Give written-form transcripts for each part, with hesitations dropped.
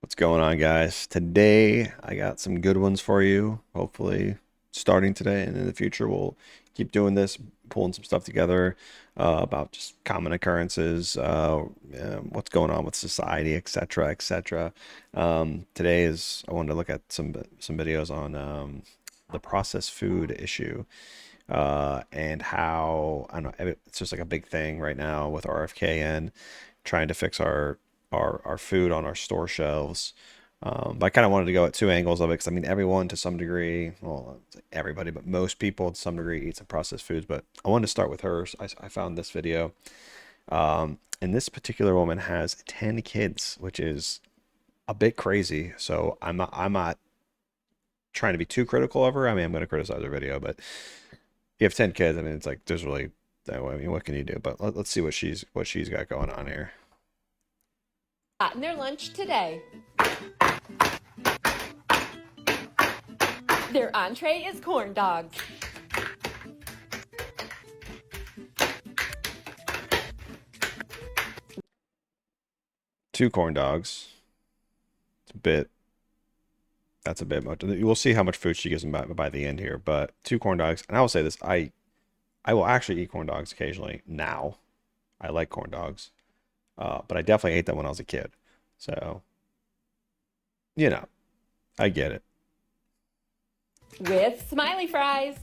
What's going on, guys? Today I got some good ones for you. Hopefully, starting today and in the future, we'll keep doing this, pulling some stuff together about just common occurrences, what's going on with society, etc., etc. Today is I wanted to look at some videos on the processed food issue and how I don't know, it's just like a big thing right now with RFK and trying to fix our food on our store shelves. But I kind of wanted to go at two angles of it because I mean everyone to some degree, well, everybody, but most people to some degree eat some processed foods. But I wanted to start with hers. I found this video, and this particular woman has 10 kids, which is a bit crazy. So I'm not trying to be too critical of her. I mean, I'm going to criticize her video, but you have 10 kids. I mean, it's like there's really, I mean, what can you do? But let's see what she's got going on here. Gotten their lunch today. Their entree is corn dogs. Two corn dogs. It's a bit. That's a bit much. We'll see how much food she gives them by the end here. But two corn dogs, and I will say this: I will actually eat corn dogs occasionally now. I like corn dogs, but I definitely ate them when I was a kid. So you know, I get it. With smiley fries.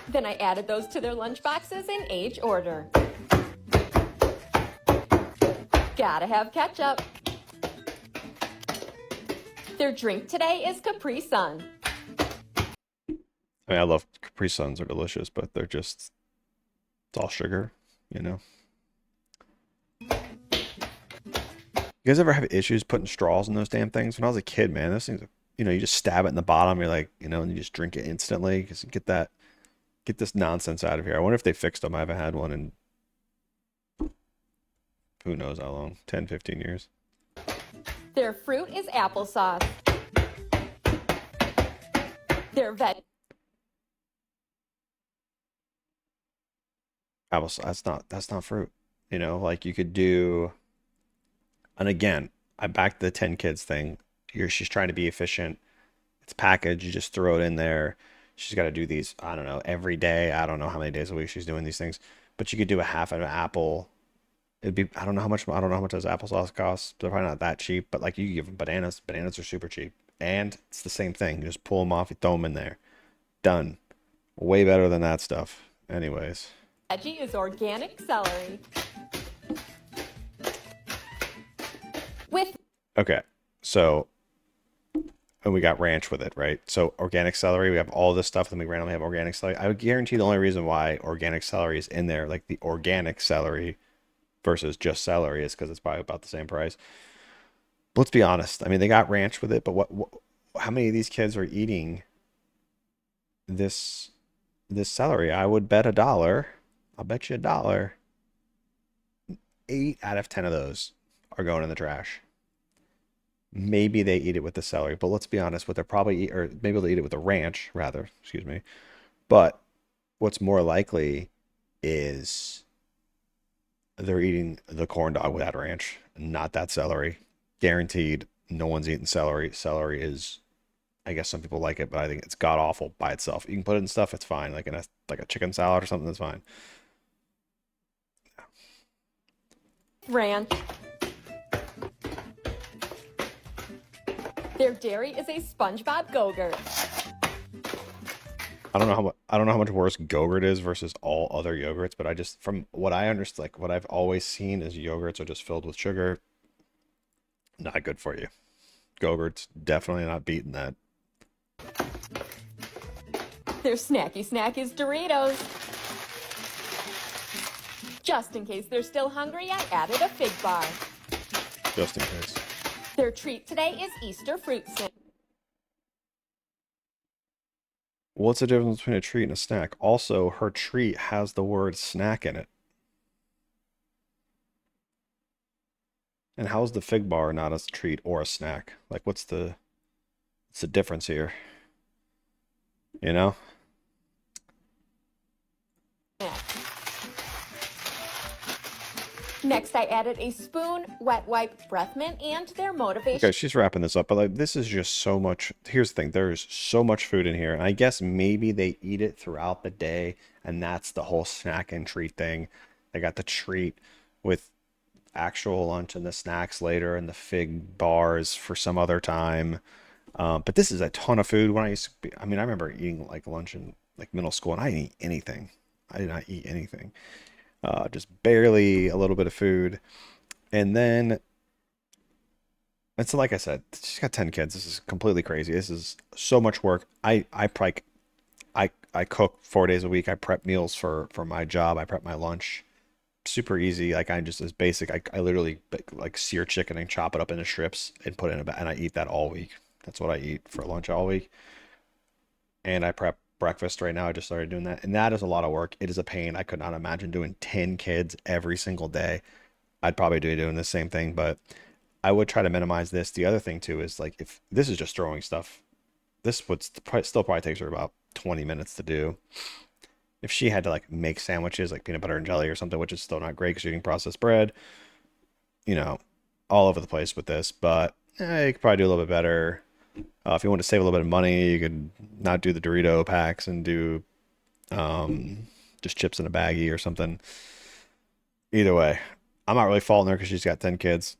Then I added those to their lunch boxes in age order. Gotta have ketchup. Their drink today is Capri Sun. I mean, I love Capri Suns are delicious, but they're just it's all sugar, you know. You guys ever have issues putting straws in those damn things? When I was a kid, man, those things, you just stab it in the bottom. You're like, and you just drink it instantly because you get this nonsense out of here. I wonder if they fixed them. I haven't had one in who knows how long, 10, 15 years. Their fruit is applesauce. Their veg. Apples, that's not fruit. Like you could do, and again, I back the 10 kids thing. She's trying to be efficient. It's packaged. You just throw it in there. She's got to do these, I don't know, every day. I don't know how many days a week she's doing these things, but you could do a half of an apple. It'd be, I don't know how much those applesauce costs. They're probably not that cheap, but like you give them bananas. Bananas are super cheap. And it's the same thing. You just pull them off, you throw them in there. Done. Way better than that stuff. Anyways. Veggie is organic celery. With Okay. So, and we got ranch with it, right? So organic celery, we have all this stuff, then we randomly have organic celery. I would guarantee the only reason why organic celery is in there, like the organic celery versus just celery, is because it's probably about the same price. But let's be honest. I mean, they got ranch with it, but how many of these kids are eating this this celery? I would bet $1. I'll bet you $1. 8 out of 10 of those are going in the trash. Maybe they eat it with the celery, but let's be honest, what they're probably eat, or maybe they'll eat it with the ranch, rather, excuse me. But what's more likely is they're eating the corn dog without ranch, not that celery. Guaranteed, no one's eating celery. Celery is, I guess some people like it, but I think it's god awful by itself. You can put it in stuff, it's fine, like in a chicken salad or something, that's fine. ranch. Their dairy is a SpongeBob Go-Gurt. I don't know how much worse Go-Gurt is versus all other yogurts, but I just from what I understand, like what I've always seen is yogurts are just filled with sugar. Not good for you. Go-Gurt's definitely not beating that. Their snacky snack is Doritos. Just in case they're still hungry, I added a fig bar. Just in case. Their treat today is Easter fruit snacks. What's the difference between a treat and a snack? Also, her treat has the word snack in it. And how's the fig bar not a treat or a snack? Like, what's the difference here? You know? Next, I added a spoon, wet wipe, breath mint, and their motivation. Okay, she's wrapping this up, but like this is just so much. Here's the thing: there's so much food in here, and I guess maybe they eat it throughout the day, and that's the whole snack and treat thing. They got the treat with actual lunch and the snacks later, and the fig bars for some other time. But this is a ton of food. When I used to be, I mean, I remember eating like lunch in like middle school, and I didn't eat anything. I did not eat anything. Just barely a little bit of food, and then. And so, like I said, she's got 10 kids. This is completely crazy. This is so much work. I cook 4 days a week. I prep meals for my job. I prep my lunch. Super easy. Like I just as basic. I literally like sear chicken and chop it up into strips and put it in a bag, and I eat that all week. That's what I eat for lunch all week. And I prep breakfast right now. I just started doing that, and that is a lot of work. It is a pain. I could not imagine doing 10 kids every single day. I'd probably be doing the same thing, but I would try to minimize this. The other thing too is like if this is just throwing stuff, this would still probably takes her about 20 minutes to do. If she had to like make sandwiches like peanut butter and jelly or something, which is still not great because you're eating processed bread, you know, all over the place with this. But you could probably do a little bit better. If you want to save a little bit of money, you could not do the Dorito packs and do just chips in a baggie or something. Either way, I'm not really faulting her because she's got 10 kids.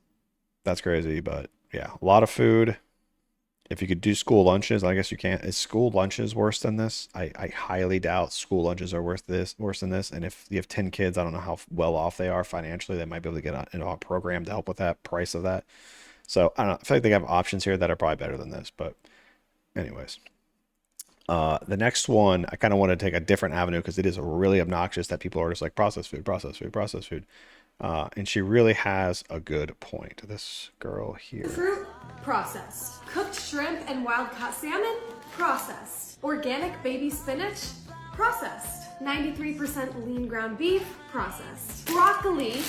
That's crazy, but yeah, a lot of food. If you could do school lunches, I guess you can't. Is school lunches worse than this? I highly doubt school lunches are worse than this. And if you have 10 kids, I don't know how well off they are financially. They might be able to get a program to help with that price of that. So I don't know. I feel like they have options here that are probably better than this. But anyways, the next one, I kind of want to take a different avenue because it is really obnoxious that people are just like processed food, processed food, processed food. And she really has a good point. This girl here. Fruit, processed. Cooked shrimp and wild caught salmon, processed. Organic baby spinach, processed. 93% lean ground beef, processed. Broccoli,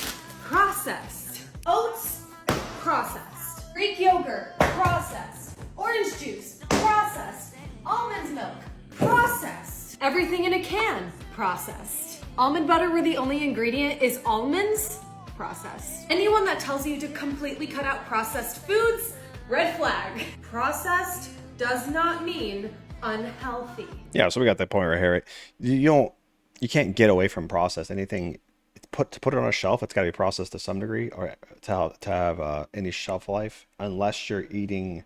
processed. Oats, processed. Greek yogurt, processed. Orange juice, processed. Almond milk, processed. Everything in a can, processed. Almond butter where the only ingredient is almonds, processed. Anyone that tells you to completely cut out processed foods, red flag. Processed does not mean unhealthy. Yeah, so we got that point right here. Right? You can't get away from processed. Anything to put it on a shelf, it's got to be processed to some degree, or to have any shelf life, unless you're eating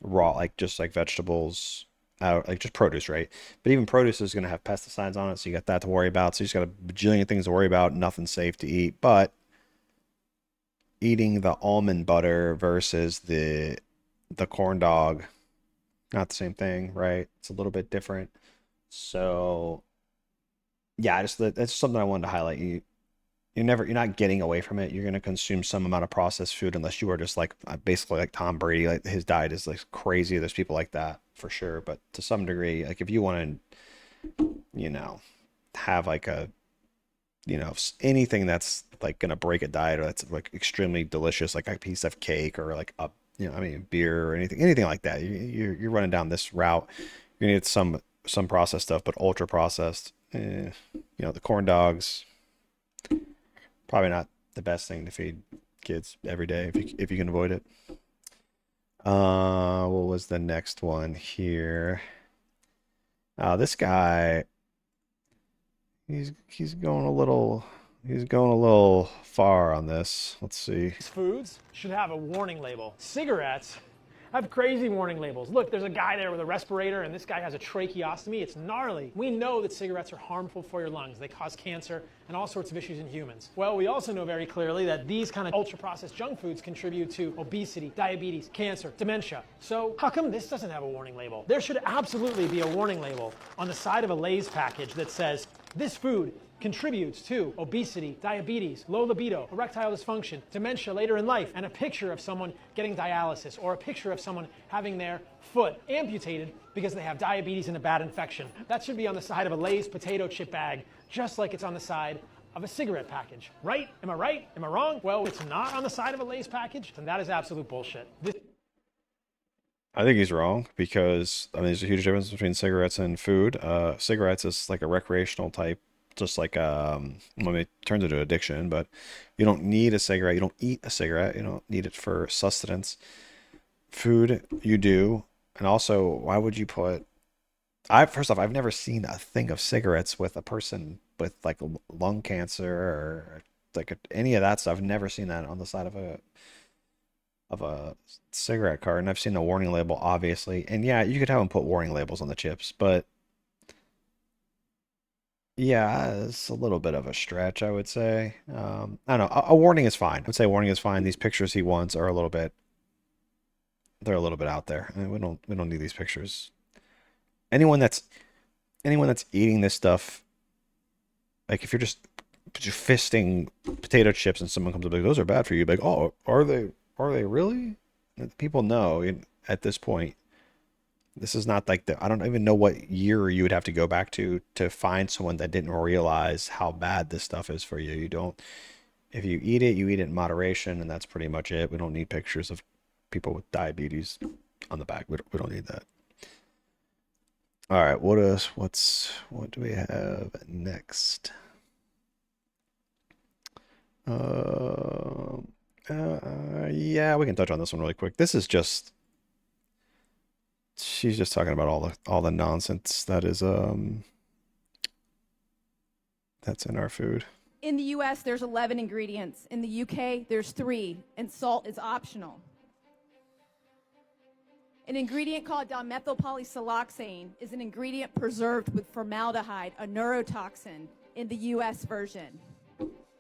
raw, like just like vegetables, like just produce, right? But even produce is going to have pesticides on it, so you got that to worry about. So you just got a bajillion things to worry about. Nothing safe to eat, but eating the almond butter versus the corn dog, not the same thing, right? It's a little bit different. So yeah, that's something I wanted to highlight. You're not getting away from it. You're going to consume some amount of processed food unless you are just like basically like Tom Brady. Like his diet is like crazy. There's people like that for sure. But to some degree, like if you want to, have like anything that's like going to break a diet or that's like extremely delicious, like a piece of cake or like beer or anything like that. You're running down this route. You need some processed stuff, but ultra processed. The corn dogs. Probably not the best thing to feed kids every day if you can avoid it. What was the next one here? This guy, he's going a little far on this. Let's see. These foods should have a warning label. Cigarettes have crazy warning labels. Look, there's a guy there with a respirator, and this guy has a tracheostomy. It's gnarly. We know that cigarettes are harmful for your lungs. They cause cancer and all sorts of issues in humans. Well, we also know very clearly that these kind of ultra-processed junk foods contribute to obesity, diabetes, cancer, dementia. So how come this doesn't have a warning label? There should absolutely be a warning label on the side of a Lay's package that says, this food contributes to obesity, diabetes, low libido, erectile dysfunction, dementia later in life, and a picture of someone getting dialysis or a picture of someone having their foot amputated because they have diabetes and a bad infection. That should be on the side of a Lay's potato chip bag, just like it's on the side of a cigarette package. Right? Am I right? Am I wrong? Well, it's not on the side of a Lay's package, and that is absolute bullshit. I think he's wrong because there's a huge difference between cigarettes and food. Cigarettes is like a recreational type just like well, it turns into addiction, but you don't need a cigarette. You don't eat a cigarette. You don't need it for sustenance. Food, you do. And also, why would you put first off, I've never seen a thing of cigarettes with a person with like lung cancer or like any of that stuff. I've never seen that on the side of a cigarette carton. I've seen the warning label, obviously, and yeah, you could have them put warning labels on the chips, but yeah, it's a little bit of a stretch, I would say. I don't know. A warning is fine. I would say warning is fine. These pictures he wants are a little bit, they're a little bit out there. I mean, we don't need these pictures. Anyone that's anyone that's eating this stuff, like if you're just fisting potato chips and someone comes up like those are bad for you, like, oh, are they? Are they really? People know at this point. This is not like I don't even know what year you would have to go back to find someone that didn't realize how bad this stuff is for you. You don't, if you eat it in moderation, and that's pretty much it. We don't need pictures of people with diabetes on the back. We don't need that. All right, what do we have next? Um, yeah, we can touch on this one really quick. This is just she's just talking about all the nonsense that is that's in our food. In the US, there's 11 ingredients. In the UK, there's 3, and salt is optional. An ingredient called dimethylpolysiloxane is an ingredient preserved with formaldehyde, a neurotoxin, in the US version.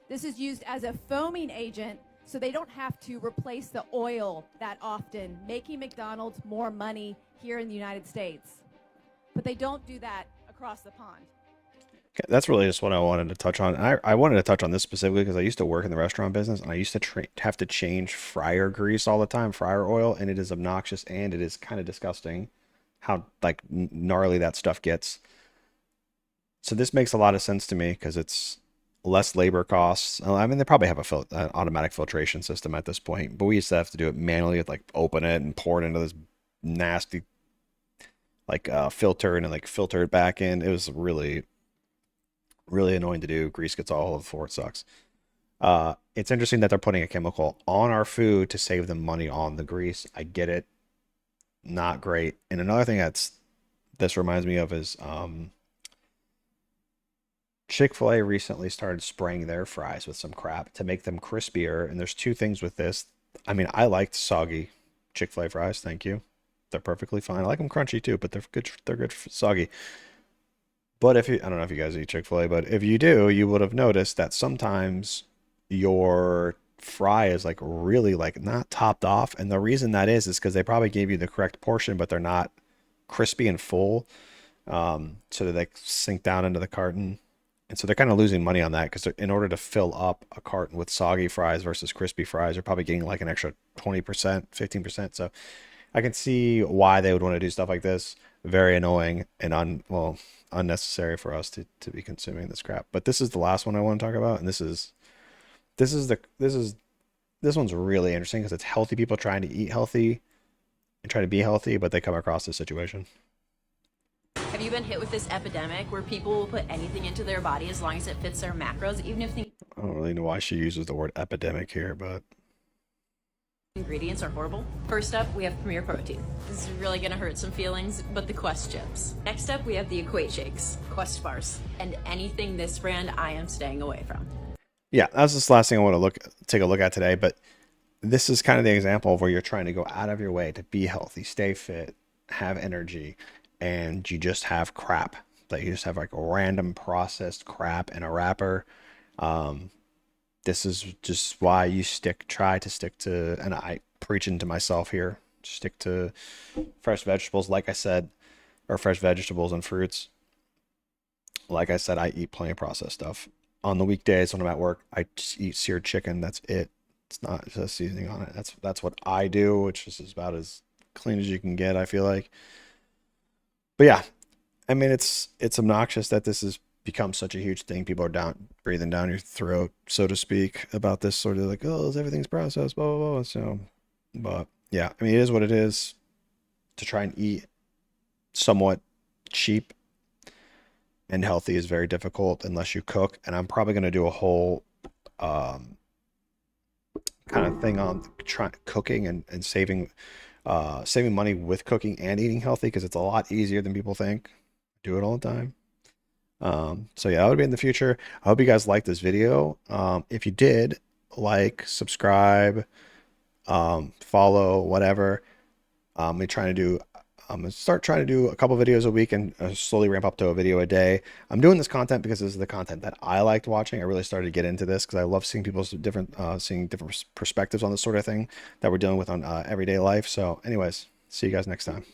This is used as a foaming agent so they don't have to replace the oil that often, making McDonald's more money here in the United States. But they don't do that across the pond. Okay, that's really just what I wanted to touch on. I wanted to touch on this specifically because I used to work in the restaurant business and I used to have to change fryer grease all the time, fryer oil, and it is obnoxious and it is kind of disgusting how like gnarly that stuff gets. So this makes a lot of sense to me because it's less labor costs. I mean, they probably have an automatic filtration system at this point, but we used to have to do it manually, with like open it and pour it into this nasty like filter and like filter it back in. It was really annoying to do. Grease gets all over the floor. It sucks. It's interesting that they're putting a chemical on our food to save them money on the grease. I get it. Not great. And another thing this reminds me of is Chick-fil-A recently started spraying their fries with some crap to make them crispier. And there's two things with this. I mean, I liked soggy Chick-fil-A fries. Thank you. They're perfectly fine. I like them crunchy too, but they're good. They're good soggy. But I don't know if you guys eat Chick-fil-A, but if you do, you would have noticed that sometimes your fry is like really like not topped off. And the reason that is because they probably gave you the correct portion, but they're not crispy and full. So they like sink down into the carton. And so they're kind of losing money on that because in order to fill up a carton with soggy fries versus crispy fries, they're probably getting like an extra 20%, 15%. So I can see why they would want to do stuff like this. Very annoying and unnecessary for us to be consuming this crap. But this is the last one I want to talk about, and this one's really interesting because it's healthy people trying to eat healthy and try to be healthy, but they come across this situation. Have you been hit with this epidemic where people will put anything into their body as long as it fits their macros, even if the I don't really know why she uses the word epidemic here, but ingredients are horrible? First up, we have Premier Protein. This is really gonna hurt some feelings, but the Quest chips. Next up, we have the Equate Shakes, Quest bars, and anything this brand I am staying away from. yeah, that's just the last thing I want to take a look at today. But this is kind of the example of where you're trying to go out of your way to be healthy, stay fit, have energy, and you just have crap. Like you just have like random processed crap in a wrapper. This is just why you try to stick to, and I preaching to myself here, stick to fresh vegetables, like I said, or fresh vegetables and fruits. Like I said, I eat plenty of processed stuff. On the weekdays when I'm at work, I just eat seared chicken. That's it. It's not just seasoning on it. That's what I do, which is about as clean as you can get, I feel like. But yeah, I mean, it's obnoxious that this has become such a huge thing. People are breathing down your throat, so to speak, about this sort of like, oh, everything's processed, blah, blah, blah. So, but yeah, I mean, it is what it is. To try and eat somewhat cheap and healthy is very difficult unless you cook. And I'm probably going to do a whole kind of thing on cooking and saving money with cooking and eating healthy, because it's a lot easier than people think. Do it all the time. So yeah, that would be in the future. I hope you guys liked this video. If you did, like, subscribe, follow, whatever. I'm gonna start trying to do a couple videos a week and slowly ramp up to a video a day. I'm doing this content because this is the content that I liked watching. I really started to get into this because I love seeing people's seeing different perspectives on this sort of thing that we're dealing with on everyday life. So anyways, see you guys next time.